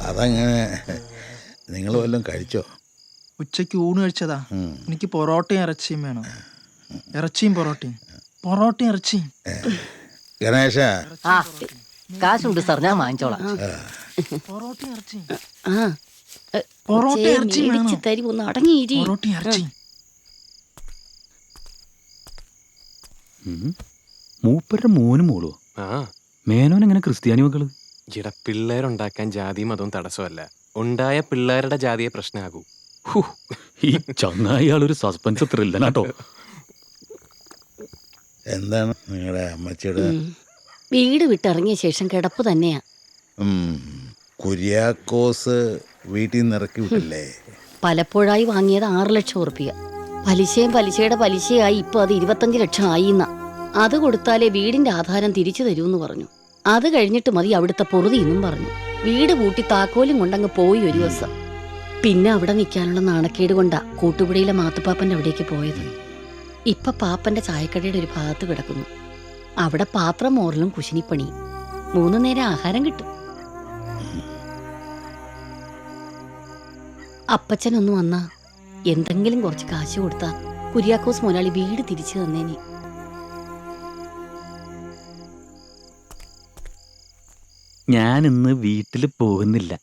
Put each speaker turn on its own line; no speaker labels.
അതങ്ങനെ. നിങ്ങൾ വല്ലതും കഴിച്ചോ?
ഉച്ചയ്ക്ക് ഊണ് കഴിച്ചതാ. എനിക്ക് പൊറോട്ടയും ഇറച്ചിയും വേണം. ഇറച്ചിയും പൊറോട്ടയും, പൊറോട്ടയും ഇറച്ചിയും.
ഗണേശ,
കാശുണ്ട് സാർ, ഞാൻ വാങ്ങിച്ചോളാം.
പൊറോട്ടയും ഇറച്ചിയും,
ആ
പൊറോട്ടയും ഇറച്ചിയും വേണം.
തരി ഒന്ന് അടങ്ങിയിരി.
പൊറോട്ടയും ഇറച്ചിയും.
മൂപ്പരുടെ മോനും മോളോ? മേനോൻ എങ്ങനെ ക്രിസ്ത്യാനി മക്കള്?
ഇവിടെ പിള്ളേരുണ്ടാക്കാൻ ജാതിയും മതവും തടസ്സമല്ല. ഉണ്ടായ പിള്ളേരുടെ ജാതിയെ പ്രശ്നമാകൂ.
ഈ ചങ്ങായിയാളൊരു സസ്പെൻസ് ത്രില്ലനാട്ടോ.
എന്താണ് നിങ്ങളുടെ അമ്മച്ചിയുടെ?
വീട് വിട്ടിറങ്ങിയ ശേഷം കിടപ്പ് തന്നെയാ.
കുര്യാക്കോസ് വീട്ടിൽ നിന്ന് ഇറക്കി വിട്ടില്ലേ?
പലപ്പോഴായി വാങ്ങിയത് 6 ലക്ഷം ഉറുപ്പിക. പലിശയും പലിശയുടെ പലിശയായി ഇപ്പൊ അത് 25 ലക്ഷം ആയിന്ന. അത് കൊടുത്താലേ വീടിന്റെ ആധാരം തിരിച്ചു തരൂന്ന് പറഞ്ഞു. അത് കഴിഞ്ഞിട്ട് മതി അവിടുത്തെ പൊറുതി എന്നും പറഞ്ഞു. വീട് പൂട്ടി താക്കോലും കൊണ്ടങ്ങ് പോയി ഒരു ദിവസം. പിന്നെ അവിടെ നിൽക്കാനുള്ള നാണക്കേട് കൊണ്ടാ കൂട്ടുപുഴയിലെ മാത്തുപ്പാപ്പന്റെ അവിടേക്ക് പോയത്. ഇപ്പൊ പാപ്പന്റെ ചായക്കടയുടെ ഒരു ഭാഗത്ത് കിടക്കുന്നു. അവിടെ പാത്രം മോറലും കുശിനിപ്പണിയും. 3 നേരം ആഹാരം കിട്ടും. അപ്പച്ചനൊന്ന് വന്നാ എന്തെങ്കിലും കുറച്ച് കാശ് കൊടുത്താ കുര്യാക്കോസ് മുതലാളി വീട് തിരിച്ചു തന്നേനെ.
ഞാൻ ഇന്ന് വീട്ടിൽ പോകുന്നില്ല.